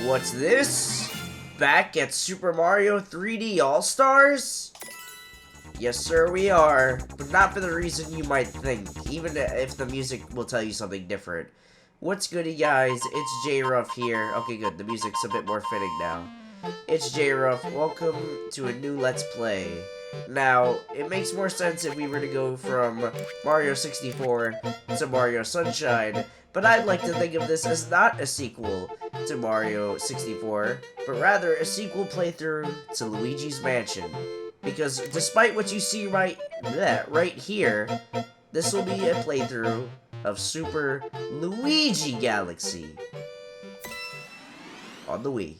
What's this? Back at Super Mario 3D All-Stars? Yes, sir, we are. But not for the reason you might think, even if the music will tell you something different. What's goody, guys? It's J-Ruff here. Okay, good. The music's a bit more fitting now. It's J-Ruff. Welcome to a new Let's Play. Now, it makes more sense if we were to go from Mario 64 to Mario Sunshine, but I'd like to think of this as not a sequel to Mario 64, but rather a sequel playthrough to Luigi's Mansion. Because despite what you see right here, this will be a playthrough of Super Luigi Galaxy on the Wii.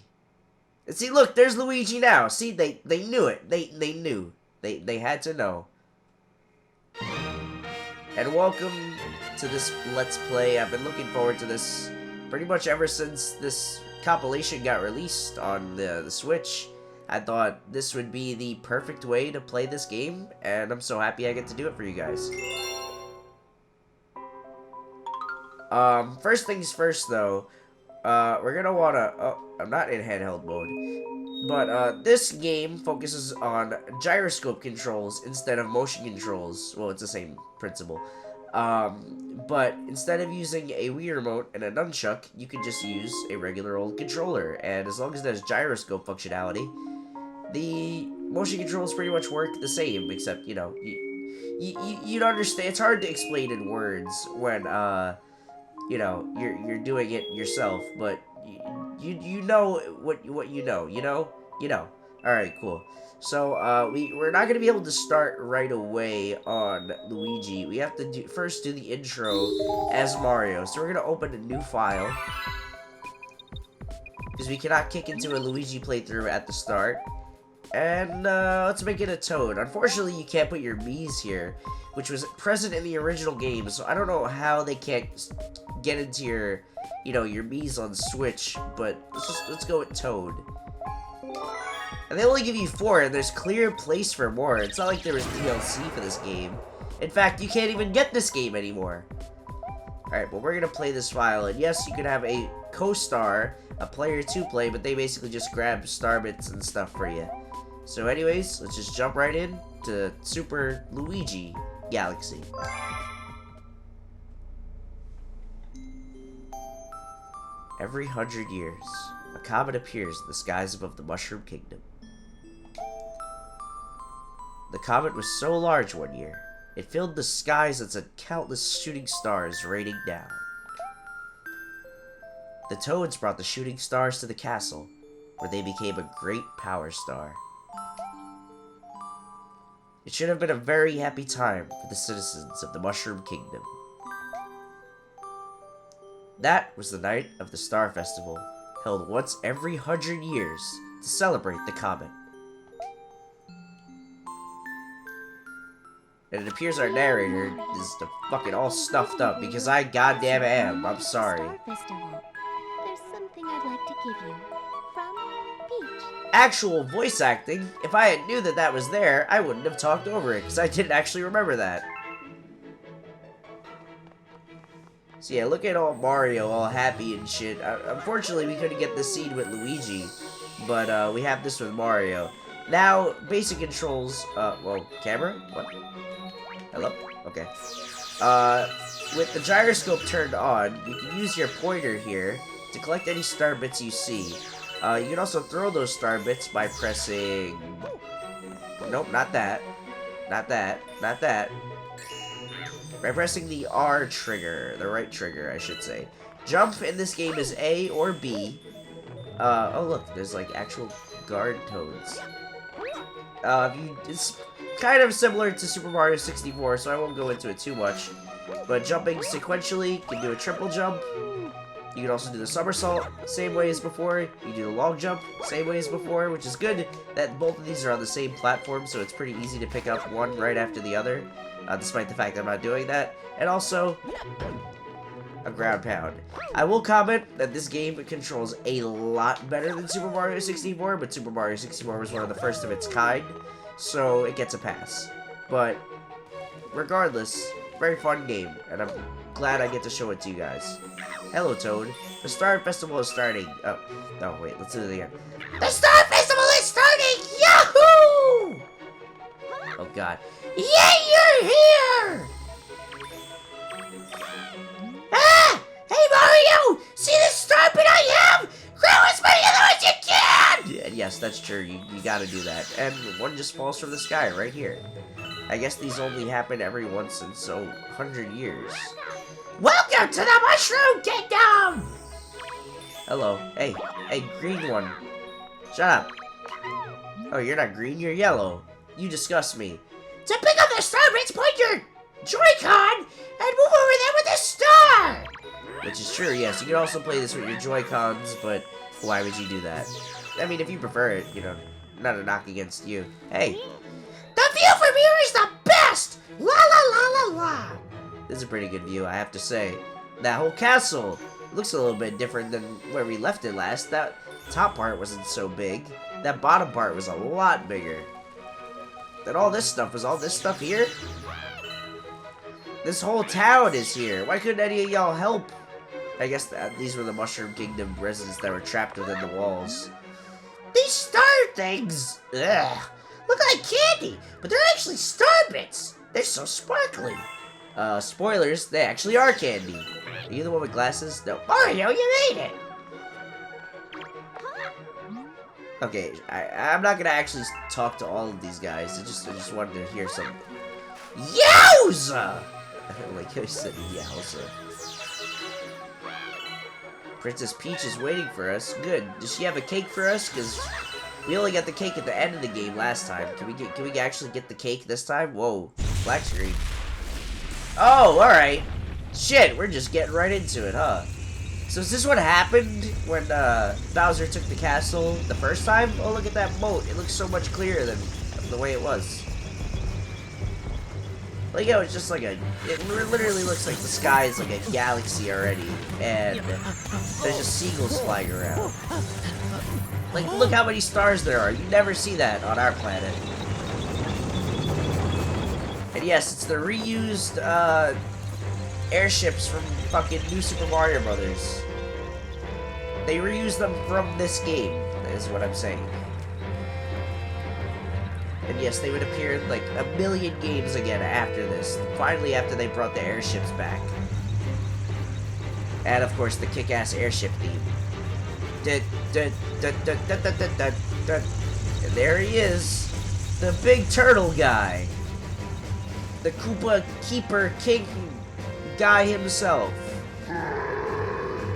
And see, look, there's Luigi now. See, they knew it. They knew. They had to know. And welcome to this Let's Play. I've been looking forward to this pretty much ever since this compilation got released on the Switch. I thought this would be the perfect way to play this game, and I'm so happy I get to do it for you guys. First things first, though, we're gonna wanna... Oh, I'm not in handheld mode. But, this game focuses on gyroscope controls instead of motion controls. Well, it's the same principle. But instead of using a Wii remote and a nunchuck, you can just use a regular old controller. And as long as there's gyroscope functionality, the motion controls pretty much work the same, except, you know, you'd understand. It's hard to explain in words when, you know, you're doing it yourself, but you know what you know. Alright, cool. So, we're not gonna be able to start right away on Luigi. We have to first do the intro as Mario. So we're gonna open a new file, because we cannot kick into a Luigi playthrough at the start. And, let's make it a Toad. Unfortunately, you can't put your Mii's here, which was present in the original game, so I don't know how they can't get into your, you know, your Mii's on Switch, but let's go with Toad. And they only give you 4, and there's clear place for more. It's not like there was DLC for this game. In fact, you can't even get this game anymore. Alright, well, we're gonna play this file, and yes, you can have a co-star, a player to play, but they basically just grab star bits and stuff for you. So anyways, let's just jump right in to Super Luigi Galaxy. Every 100 years, a comet appears in the skies above the Mushroom Kingdom. The comet was so large one year, it filled the skies and sent countless shooting stars raining down. The Toads brought the shooting stars to the castle, where they became a great power star. It should have been a very happy time for the citizens of the Mushroom Kingdom. That was the night of the Star Festival, held once every 100 years to celebrate the comet. And it appears our narrator is fucking all stuffed up because I goddamn am. I'm sorry. Star Festival. There's something I'd like to give you. From Peach. Actual voice acting, if I had knew that was there, I wouldn't have talked over it, because I didn't actually remember that. So yeah, look at all Mario, all happy and shit. Unfortunately, we couldn't get the scene with Luigi, but we have this with Mario. Now, basic controls, well, camera? What? Hello? Okay. With the gyroscope turned on, you can use your pointer here to collect any star bits you see. You can also throw those star bits by pressing... Nope, not that. Not that. Not that. By pressing the R trigger. The right trigger, I should say. Jump in this game is A or B. Oh look, there's like actual guard toads. It's kind of similar to Super Mario 64, so I won't go into it too much. But jumping sequentially, you can do a triple jump. You can also do the somersault, same way as before. You can do the long jump, same way as before, which is good that both of these are on the same platform, so it's pretty easy to pick up one right after the other, despite the fact that I'm not doing that. And also, a ground pound. I will comment that this game controls a lot better than Super Mario 64, but Super Mario 64 was one of the first of its kind, so it gets a pass. But, regardless, very fun game, and I'm glad I get to show it to you guys. Hello, Toad. The Star Festival is starting. Oh, no, wait, let's do it again. The Star Festival is starting! Yahoo! Oh, God. Yeah, you're here! Ah! Hey, Mario! See this star pin I have? Grow as many of them as you can! Yeah, yes, that's true. You gotta do that. And one just falls from the sky right here. I guess these only happen every once in so 100 years. Welcome to the Mushroom Kingdom! Hello. Hey, green one. Shut up. Oh, you're not green, you're yellow. You disgust me. To pick up the star bits, point your Joy-Con and move over there with the star! Which is true, yes. You can also play this with your Joy-Cons, but why would you do that? I mean, if you prefer it, you know, not a knock against you. Hey. The view from here is the best! La la la la la! This is a pretty good view, I have to say. That whole castle looks a little bit different than where we left it last. That top part wasn't so big. That bottom part was a lot bigger. Then all this stuff, was all this stuff here? This whole town is here. Why couldn't any of y'all help? I guess these were the Mushroom Kingdom residents that were trapped within the walls. These star things! Ugh! Look like candy, but they're actually star bits! They're so sparkly! Spoilers, they actually are candy. Are you the one with glasses? No. Mario, you made it! Okay, I'm not gonna actually talk to all of these guys. I just wanted to hear something. Yowza! Like I said, yowza. Princess Peach is waiting for us. Good. Does she have a cake for us? Cause we only got the cake at the end of the game last time. Can we actually get the cake this time? Whoa, black screen. Oh, all right. Shit, we're just getting right into it, huh? So is this what happened when Bowser took the castle the first time? Oh, look at that moat. It looks so much clearer than the way it was. Like, yeah, it's just like it literally looks like the sky is like a galaxy already, and there's just seagulls flying around. Like, look how many stars there are. You never see that on our planet. And yes, it's the reused, airships from fucking New Super Mario Brothers. They reused them from this game, is what I'm saying. And yes, they would appear in like a million games again after this. Finally, after they brought the airships back. And of course, the kick-ass airship theme. And there he is. The big turtle guy. The Koopa Keeper King guy himself.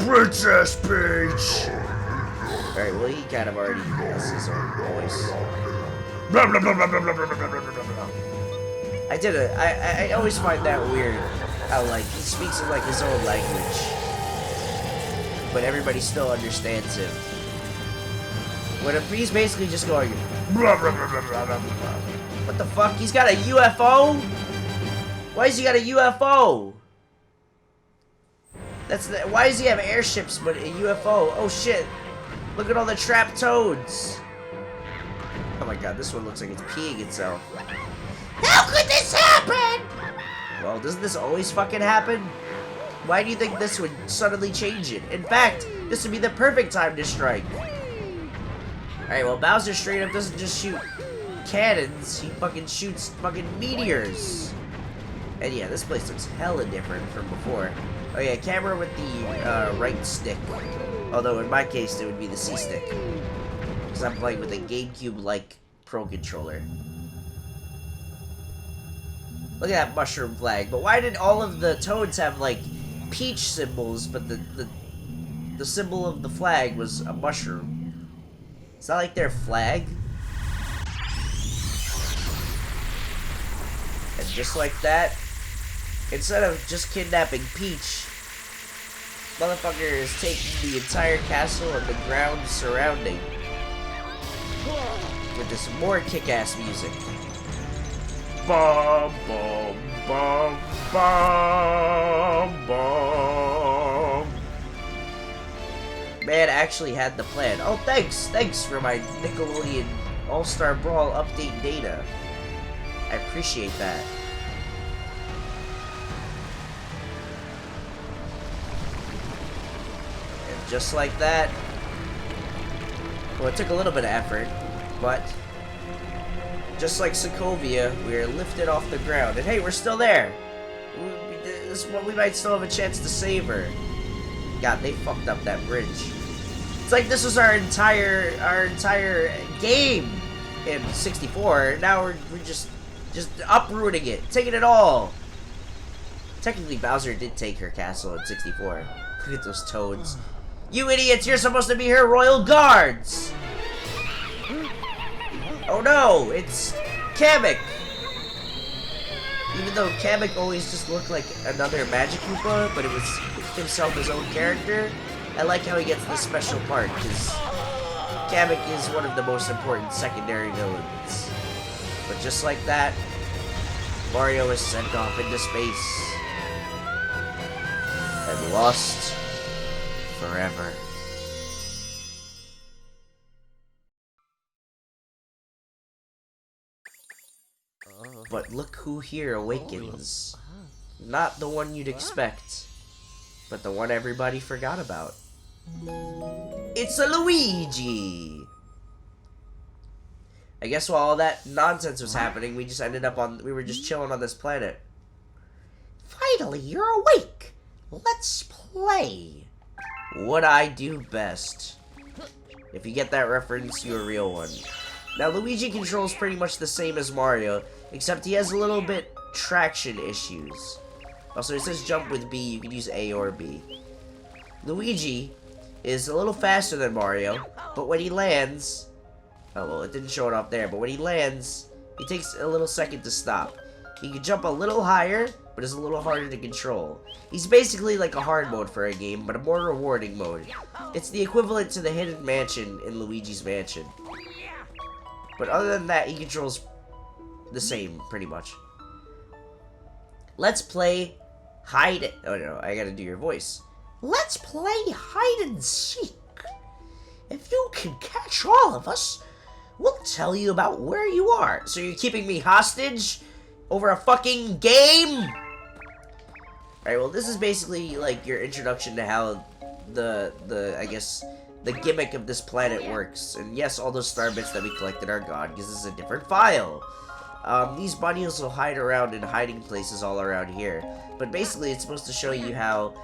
Princess Peach! Alright, well, he kind of already has his own voice. I always find that weird how, like, he speaks in, like, his own language. But everybody still understands him. When he's basically just going... What the fuck? He's got a UFO? Why has he got a UFO? Why does he have airships but a UFO? Oh shit. Look at all the trapped toads. Oh my god, this one looks like it's peeing itself. How could this happen? Well, doesn't this always fucking happen? Why do you think this would suddenly change it? In fact, this would be the perfect time to strike. Alright, well, Bowser straight up doesn't just shoot cannons, he fucking shoots fucking meteors. And yeah, this place looks hella different from before. Oh yeah, camera with the right stick. Although in my case, it would be the C stick. Because I'm playing with a GameCube-like Pro Controller. Look at that mushroom flag. But why did all of the toads have, like, peach symbols, but the symbol of the flag was a mushroom? Is that like their flag? And just like that, instead of just kidnapping Peach, motherfucker is taking the entire castle and the ground surrounding with this more kick-ass music. Bum, bum, bum, bum, bum. Man actually had the plan. Oh, thanks for my Nickelodeon All-Star Brawl update data. I appreciate that. just like that. Well, it took a little bit of effort, but just like Sokovia, we are lifted off the ground. And hey, we're still there. We might still have a chance to save her. God, they fucked up that bridge. It's like this was our entire game in 64. Now we're just uprooting it, taking it all. Technically, Bowser did take her castle in 64. Look at those toads. You idiots, you're supposed to be her royal guards! Oh no, it's Kamek! Even though Kamek always just looked like another Magic Koopa, but it was himself his own character, I like how he gets this special part, because Kamek is one of the most important secondary villains. But just like that, Mario is sent off into space. And lost forever. But look who here awakens. Not the one you'd expect, but the one everybody forgot about. It's a Luigi! I guess while all that nonsense was happening, we were just chilling on this planet. Finally, you're awake! Let's play! What I do best. If you get that reference, you're a real one. Now, Luigi controls pretty much the same as Mario, except he has a little bit traction issues. Also, it says jump with B, you can use A or B. Luigi is a little faster than Mario, but when he lands... Oh, well, it didn't show it up there, but when he lands, he takes a little second to stop. He can jump a little higher, but is a little harder to control. He's basically like a hard mode for a game, but a more rewarding mode. It's the equivalent to the hidden mansion in Luigi's Mansion. But other than that, he controls the same, pretty much. Let's play hide... Oh, no, I gotta do your voice. Let's play hide and seek. If you can catch all of us, we'll tell you about where you are. So you're keeping me hostage over a fucking game? Alright, well, this is basically, like, your introduction to how I guess, the gimmick of this planet works. And yes, all those star bits that we collected are gone, because this is a different file. These bunnies will hide around in hiding places all around here. But basically, it's supposed to show you how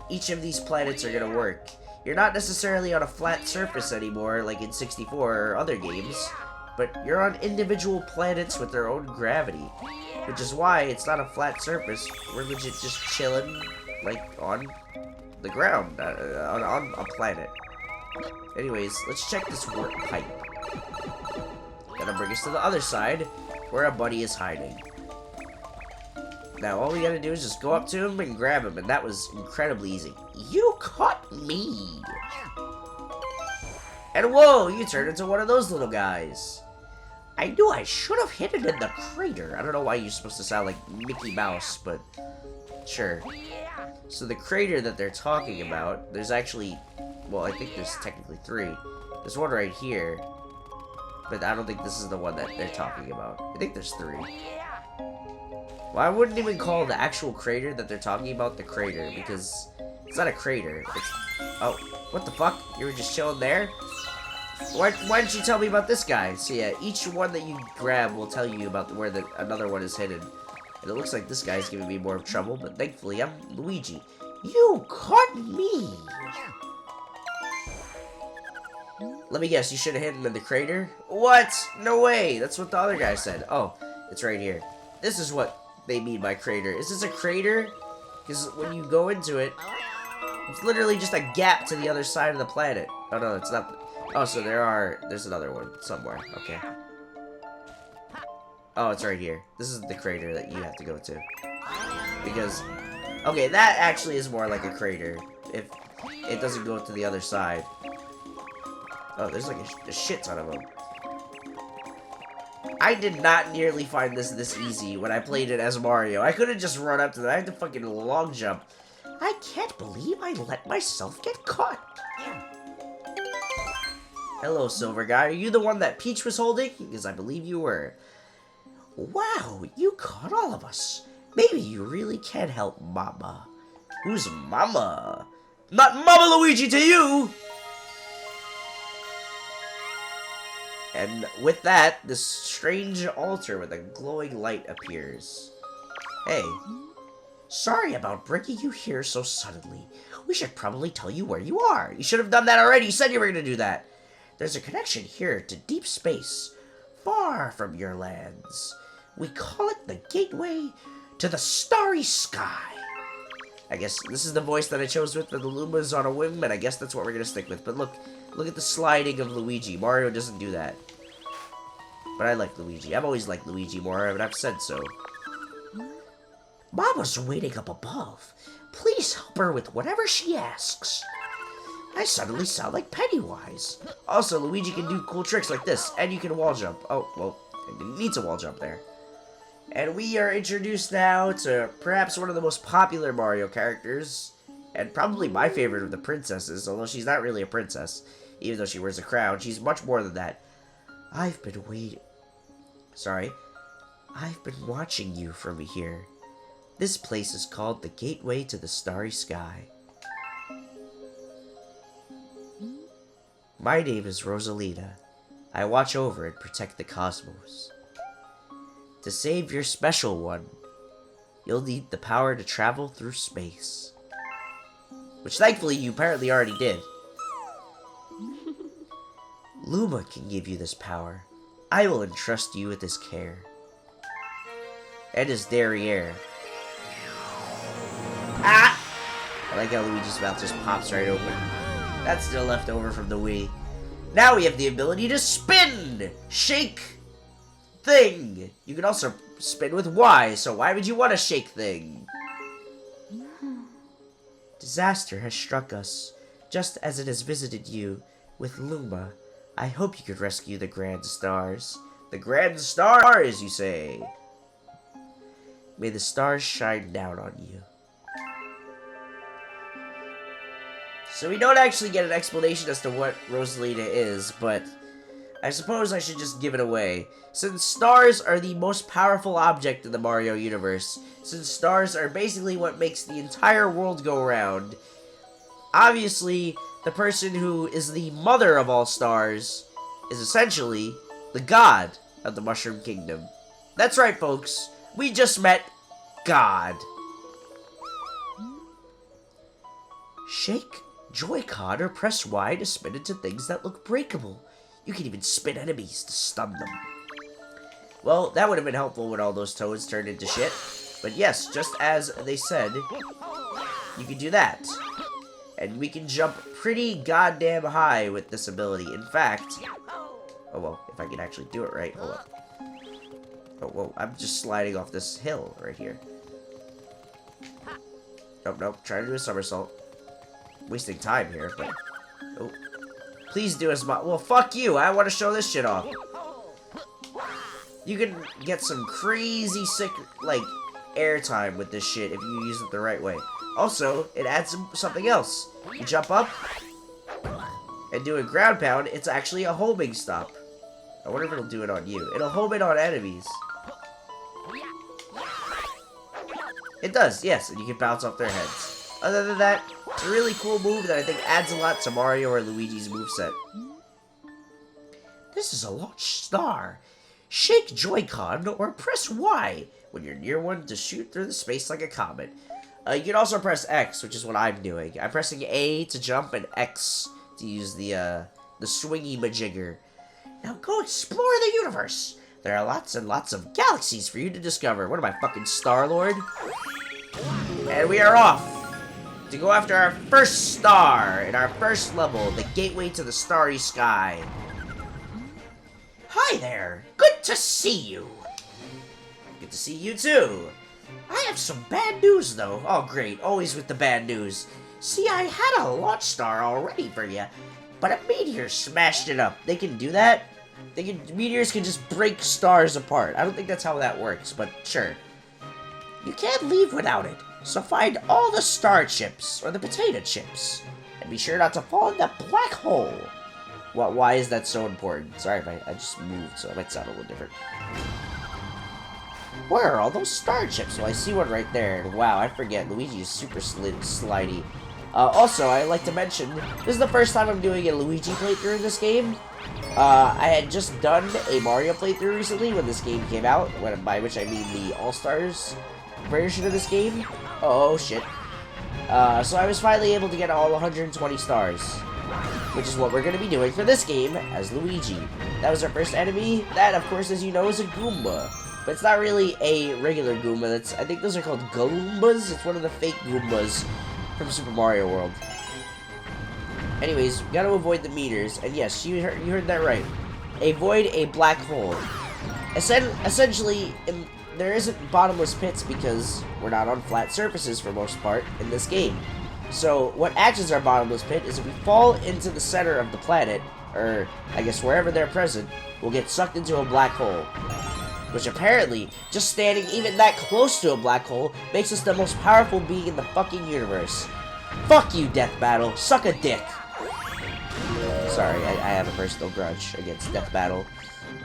each of these planets are gonna work. You're not necessarily on a flat surface anymore, like in 64 or other games, but you're on individual planets with their own gravity. Which is why it's not a flat surface. We're legit just chilling, like, on the ground, on a planet. Anyways, let's check this warp pipe. Gonna bring us to the other side, where a buddy is hiding. Now, all we gotta do is just go up to him and grab him, and that was incredibly easy. You caught me! And whoa, you turned into one of those little guys. I knew I should have hidden in the crater. I don't know why you're supposed to sound like Mickey Mouse, but sure. So the crater that they're talking about, there's actually, well, I think there's technically 3. There's one right here, but I don't think this is the one that they're talking about. I think there's 3. Well, I wouldn't even call the actual crater that they're talking about the crater, because it's not a crater. It's... Oh, what the fuck? You were just chilling there? Why didn't you tell me about this guy? So yeah, each one that you grab will tell you about where another one is hidden. And it looks like this guy's giving me more trouble, but thankfully I'm Luigi. You caught me! Let me guess, you should have hidden in the crater? What? No way! That's what the other guy said. Oh, it's right here. This is what they mean by crater. Is this a crater? Because when you go into it, it's literally just a gap to the other side of the planet. Oh no, it's not. Oh, so there's another one somewhere. Okay. Oh, it's right here. This is the crater that you have to go to. Because, okay, that actually is more like a crater. If it doesn't go to the other side. Oh, there's like a shit ton of them. I did not nearly find this easy when I played it as Mario. I couldn't just run up to them. I had to fucking long jump. I can't believe I let myself get caught. Hello, Silver Guy. Are you the one that Peach was holding? Because I believe you were. Wow, you caught all of us. Maybe you really can help Mama. Who's Mama? Not Mama Luigi to you! And with that, this strange altar with a glowing light appears. Hey. Sorry about bringing you here so suddenly. We should probably tell you where you are. You should have done that already. You said you were going to do that. There's a connection here to deep space, far from your lands. We call it the gateway to the Starry Sky. I guess this is the voice that I chose with for the Lumas on a whim, and I guess that's what we're going to stick with. But look at the sliding of Luigi. Mario doesn't do that. But I like Luigi. I've always liked Luigi more, and I've said so. Mama's waiting up above. Please help her with whatever she asks. I suddenly sound like Pennywise. Also, Luigi can do cool tricks like this, and you can wall jump. Oh, well, it needs a wall jump there. And we are introduced now to perhaps one of the most popular Mario characters, and probably my favorite of the princesses, although she's not really a princess, even though she wears a crown. She's much more than that. I've been watching you from here. This place is called the Gateway to the Starry Sky. My name is Rosalina. I watch over and protect the cosmos. To save your special one, you'll need the power to travel through space. Which thankfully you apparently already did. Luma can give you this power. I will entrust you with his care. And his derriere. Ah! I like how Luigi's mouth just pops right open. That's still left over from the Wii. Now we have the ability to spin! Shake thing! You can also spin with Y, so why would you want a shake thing? Disaster has struck us, just as it has visited you with Luma. I hope you could rescue the Grand Stars. The Grand Stars, you say? May the stars shine down on you. So we don't actually get an explanation as to what Rosalina is, but I suppose I should just give it away. Since stars are the most powerful object in the Mario universe, since stars are basically what makes the entire world go round, obviously, the person who is the mother of all stars is essentially the god of the Mushroom Kingdom. That's right, folks. We just met God. Shake Joy-Con or press Y to spin into things that look breakable. You can even spin enemies to stun them. Well, that would have been helpful when all those toads turned into shit. But yes, just as they said, you can do that. And we can jump pretty goddamn high with this ability. In fact, oh well, if I can actually do it right, hold up. Oh, whoa, I'm just sliding off this hill right here. Nope, trying to do a somersault. Wasting time here, but... Oh. Please do as much. Well, fuck you, I want to show this shit off. You can get some crazy sick, like, airtime with this shit if you use it the right way. Also, it adds something else. You jump up, and do a ground pound, it's actually a homing stop. I wonder if it'll do it on you. It'll home it on enemies. It does, yes, and you can bounce off their heads. Other than that, it's a really cool move that I think adds a lot to Mario or Luigi's moveset. This is a launch star. Shake Joy-Con or press Y when you're near one to shoot through the space like a comet. You can also press X, which is what I'm doing. I'm pressing A to jump and X to use the swingy majigger. Now go explore the universe. There are lots and lots of galaxies for you to discover. What am I, fucking Star-Lord? And we are off to go after our first star in our first level, the Gateway to the Starry Sky. Hi there. Good to see you. Good to see you too. I have some bad news though. Oh great, always with the bad news. See, I had a launch star all ready for you, but a meteor smashed it up. They can do that? Meteors can just break stars apart. I don't think that's how that works, but sure. You can't leave without it, so find all the star chips, or the potato chips, and be sure not to fall in that black hole. Why is that so important? Sorry if I just moved, so it might sound a little different. Where are all those star chips? Well, I see one right there, and wow, I forget, Luigi is super slidey. Also, I'd like to mention, this is the first time I'm doing a Luigi playthrough in this game. I had just done a Mario playthrough recently when this game came out, by which I mean the All-Stars version of this game. Oh, shit. So I was finally able to get all 120 stars, which is what we're going to be doing for this game as Luigi. That was our first enemy. That, of course, as you know, is a Goomba. But it's not really a regular Goomba. I think those are called Goombas. It's one of the fake Goombas from Super Mario World. Anyways, we gotta avoid the meters. And yes, you heard that right. Avoid a black hole. Essentially, there isn't bottomless pits because we're not on flat surfaces for most part in this game. So what acts as our bottomless pit is if we fall into the center of the planet, or I guess wherever they're present, we'll get sucked into a black hole. Which apparently, just standing even that close to a black hole makes us the most powerful being in the fucking universe. Fuck you, Death Battle. Suck a dick. Sorry, I have a personal grudge against Death Battle.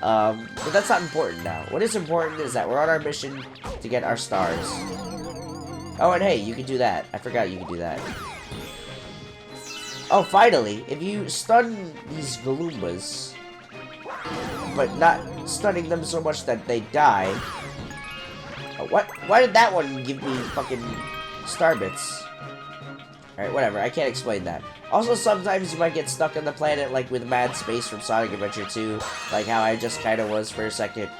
But that's not important now. What is important is that we're on our mission to get our stars. Oh, and hey, you can do that. I forgot you can do that. Oh, finally, if you stun these Galoombas, but not stunning them so much that they die. What? Why did that one give me fucking star bits? Alright, whatever. I can't explain that. Also, sometimes you might get stuck on the planet, like with Mad Space from Sonic Adventure 2, like how I just kind of was for a second.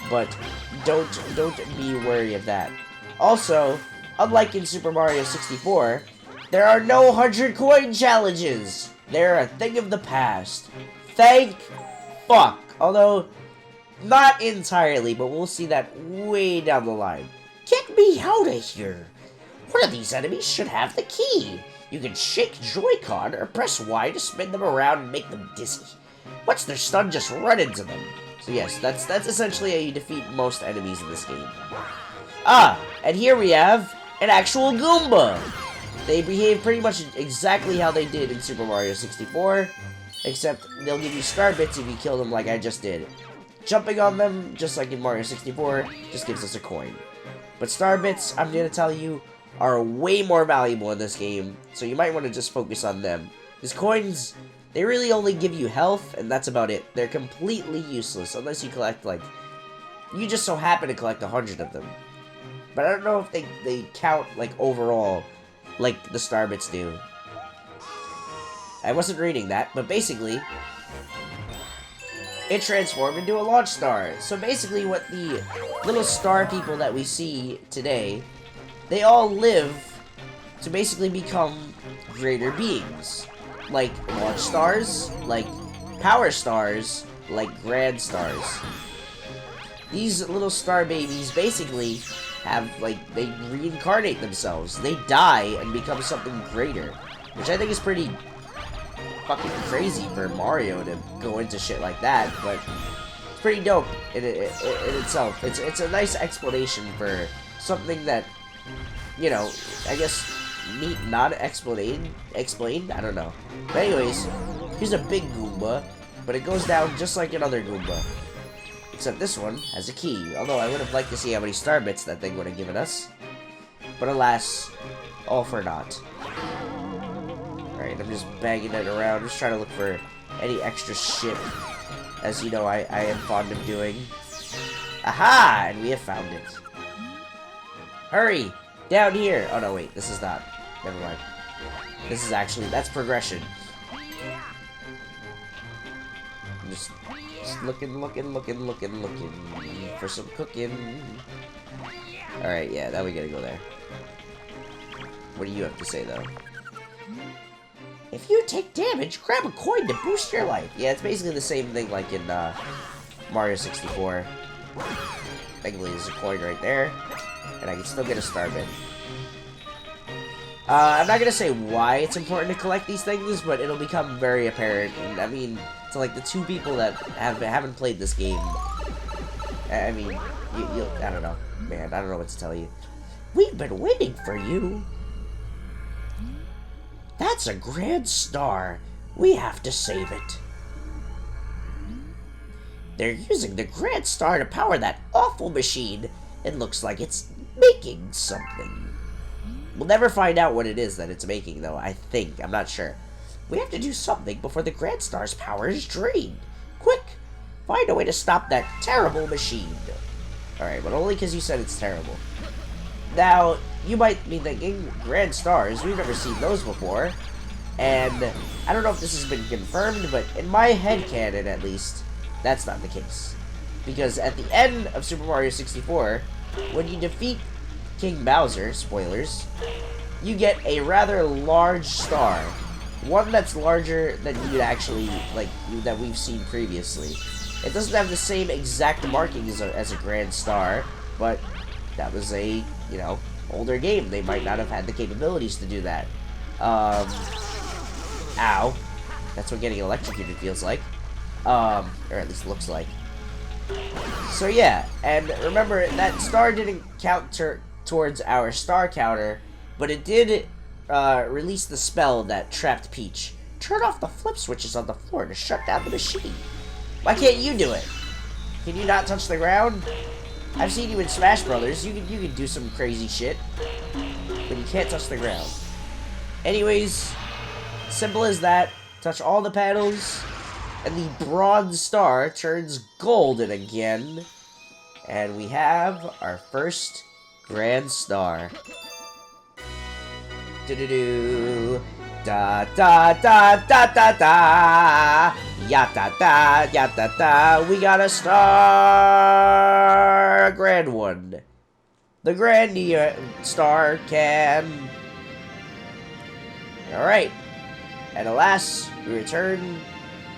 But don't be wary of that. Also, unlike in Super Mario 64, there are no 100 coin challenges. They're a thing of the past. Thank fuck. Although, not entirely, but we'll see that way down the line. Get me out of here. One of these enemies should have the key. You can shake Joy-Con or press Y to spin them around and make them dizzy. Once they're stunned, just run into them. So yes, that's essentially how you defeat most enemies in this game. Ah, and here we have an actual Goomba. They behave pretty much exactly how they did in Super Mario 64, except they'll give you star bits if you kill them like I just did. Jumping on them, just like in Mario 64, just gives us a coin. But star bits, I'm gonna tell you, are way more valuable in this game, so you might want to just focus on them. These coins, they really only give you health, and that's about it. They're completely useless, unless you collect, like, you just so happen to collect 100 of them. But I don't know if they count, like, overall, like the star bits do. I wasn't reading that, but basically, it transformed into a launch star. So basically what the little star people that we see today, they all live to basically become greater beings. Like launch stars, like power stars, like grand stars. These little star babies basically have, like, they reincarnate themselves. They die and become something greater. Which I think is pretty fucking crazy for Mario to go into shit like that, but it's pretty dope in itself. It's a nice explanation for something that, you know, I guess need not explained. I don't know. But anyways, here's a big Goomba, but it goes down just like another Goomba. Except this one has a key, although I would have liked to see how many star bits that thing would have given us. But alas, all for naught. Alright, I'm just banging it around, just trying to look for any extra shit, as you know I am fond of doing. Aha! And we have found it. Hurry! Down here! Oh no, wait, this is not. Never mind. This is actually, that's progression. I'm just looking for some cooking. Alright, yeah, now we gotta go there. What do you have to say, though? If you take damage, grab a coin to boost your life. Yeah, it's basically the same thing like in Mario 64. Thankfully, there's a coin right there, and I can still get a star bit. I'm not gonna say why it's important to collect these things, but it'll become very apparent. And I mean, to like the two people that haven't played this game, I mean, you'll, I don't know, man, I don't know what to tell you. We've been waiting for you. That's a grand star. We have to save it. They're using the grand star to power that awful machine. It looks like it's making something. We'll never find out what it is that it's making, though, I think. I'm not sure. We have to do something before the Grand Star's power is drained. Quick! Find a way to stop that terrible machine. Alright, but only because you said it's terrible. Now, you might be thinking, Grand Stars, we've never seen those before. And I don't know if this has been confirmed, but in my headcanon, at least, that's not the case. Because at the end of Super Mario 64, when you defeat King Bowser, spoilers, you get a rather large star. One that's larger than you'd actually, like, that we've seen previously. It doesn't have the same exact markings as a Grand Star, but that was a, you know, older game. They might not have had the capabilities to do that. Ow. That's what getting electrocuted feels like. Or at least looks like. So yeah, and remember, that star didn't count towards our star counter, but it did release the spell that trapped Peach. Turn off the flip switches on the floor to shut down the machine. Why can't you do it? Can you not touch the ground? I've seen you in Smash Brothers. You can do some crazy shit, but you can't touch the ground. Anyways, simple as that. Touch all the panels, and the bronze star turns golden again, and we have our first Grand Star. Do-do-do. Da da da da da da. Ya da da ya da da. We got a star, a grand one. The grand star can. All right, and alas, we return,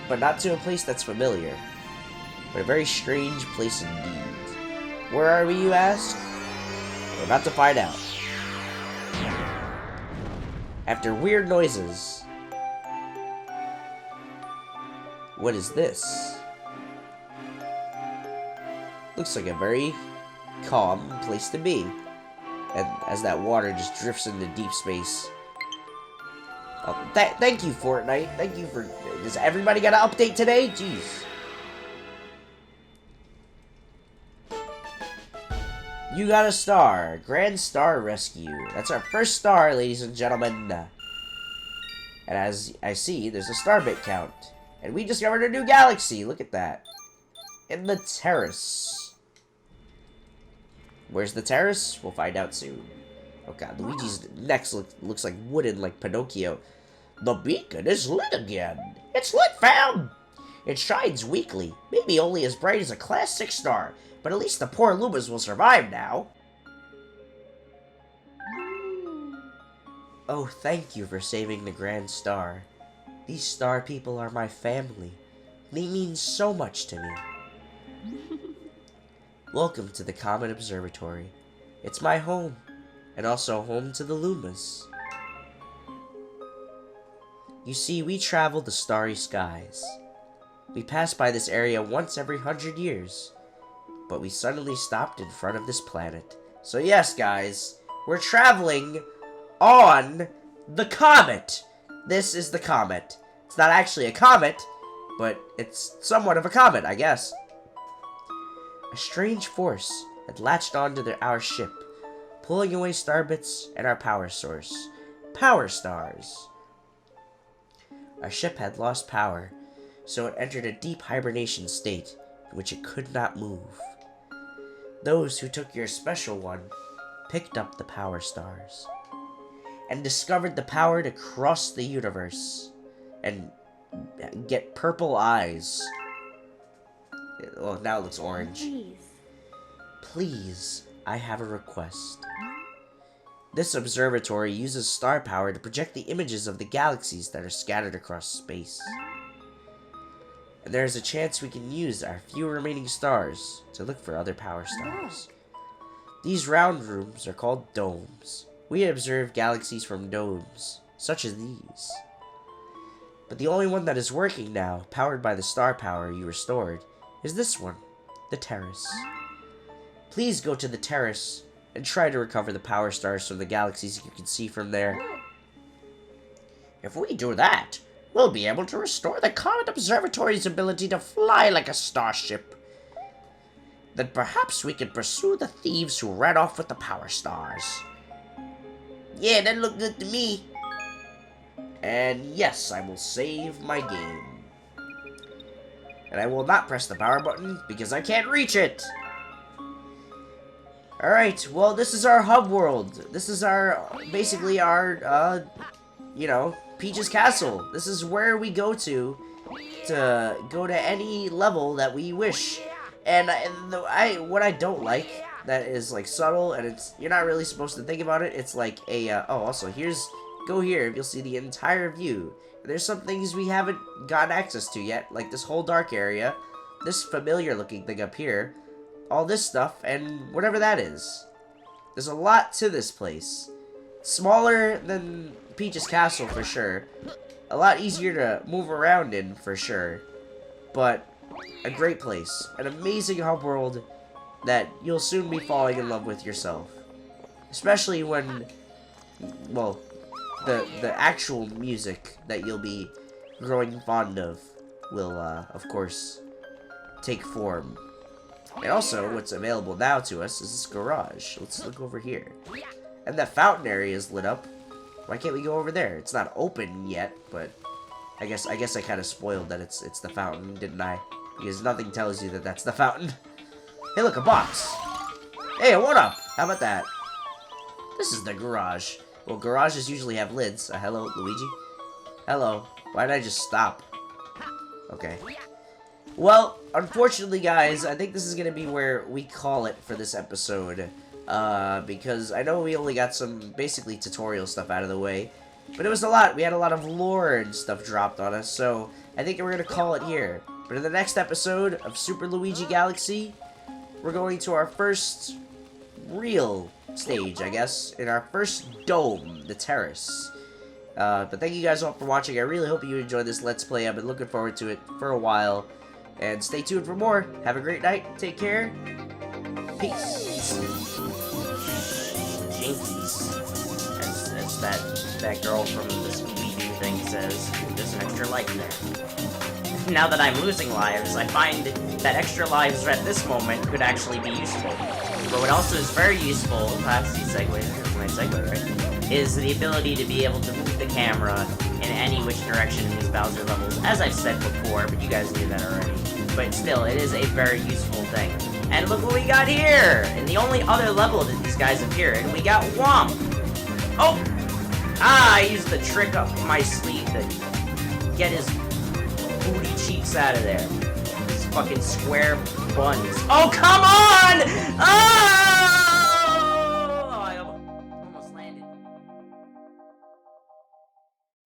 but not to a place that's familiar, but a very strange place indeed. Where are we, you ask? We're about to find out. After weird noises. What is this? Looks like a very calm place to be. And as that water just drifts into deep space. Oh, thank you, Fortnite. Thank you for... Does everybody got an update today? Jeez. You got a star. Grand Star Rescue. That's our first star, ladies and gentlemen. And as I see, there's a star bit count. And we discovered a new galaxy. Look at that. In the terrace. Where's the terrace? We'll find out soon. Oh god, Luigi's neck looks like wooden, like Pinocchio. The beacon is lit again. It's lit, fam! It shines weakly, maybe only as bright as a Class 6 star, but at least the poor Lumas will survive now. Oh, thank you for saving the Grand Star. These star people are my family. They mean so much to me. Welcome to the Common Observatory. It's my home, and also home to the Lumas. You see, we travel the starry skies. We pass by this area once every 100 years, but we suddenly stopped in front of this planet. So yes, guys, we're traveling on the comet. This is the comet. It's not actually a comet, but it's somewhat of a comet, I guess. A strange force had latched onto our ship, pulling away star bits and our power source. Power stars. Our ship had lost power, so it entered a deep hibernation state in which it could not move. Those who took your special one picked up the power stars and discovered the power to cross the universe and get purple eyes. Well, now it looks orange. Please, I have a request. This observatory uses star power to project the images of the galaxies that are scattered across space. And there is a chance we can use our few remaining stars to look for other power stars. These round rooms are called domes. We observe galaxies from domes, such as these. But the only one that is working now, powered by the star power you restored, is this one, the terrace. Please go to the terrace and try to recover the power stars from the galaxies you can see from there. If we do that, we'll be able to restore the Common Observatory's ability to fly like a starship. Then perhaps we can pursue the thieves who ran off with the power stars. Yeah, that looked good to me. And yes, I will save my game. And I will not press the power button because I can't reach it. Alright, well, this is our hub world. This is basically our, you know, Peach's Castle. This is where we go to go to any level that we wish. And what I don't like that is like subtle and you're not really supposed to think about it. It's like also go here, you'll see the entire view. There's some things we haven't gotten access to yet, like this whole dark area, this familiar looking thing up here, all this stuff, and whatever that is. There's a lot to this place. Smaller than Peach's Castle for sure. A lot easier to move around in for sure. But a great place. An amazing hub world that you'll soon be falling in love with yourself. Especially when, well, the actual music that you'll be growing fond of will, of course, take form. And also, what's available now to us is this garage. Let's look over here. And that fountain area is lit up. Why can't we go over there? It's not open yet, but I guess I kind of spoiled that it's the fountain, didn't I? Because nothing tells you that that's the fountain. Hey, look, a box. Hey, what up? How about that? This is the garage. Well, garages usually have lids. Hello, Luigi. Hello. Why did I just stop? Okay. Well, unfortunately, guys, I think this is going to be where we call it for this episode. Because I know we only got some, basically, tutorial stuff out of the way. But it was a lot. We had a lot of lore and stuff dropped on us, so I think we're going to call it here. But in the next episode of Super Luigi Galaxy, we're going to our first real stage, I guess, in our first dome, the terrace. But thank you guys all for watching. I really hope you enjoyed this Let's Play. I've been looking forward to it for a while. And stay tuned for more. Have a great night. Take care. Peace. Jinkies. As that girl from the Scooby-Doo thing says, there's an extra life there. Now that I'm losing lives, I find that extra lives at this moment could actually be useful. But what also is very useful, that's the segue, that's my segue, right? Is the ability to be able to move the camera in any which direction in these Bowser levels, as I've said before, but you guys knew that already. But still, it is a very useful thing. And look what we got here! And the only other level that these guys appear in, we got Womp! Oh! Ah, I used the trick up my sleeve to get his booty cheeks out of there. His fucking square buns. Oh, come on! Ah!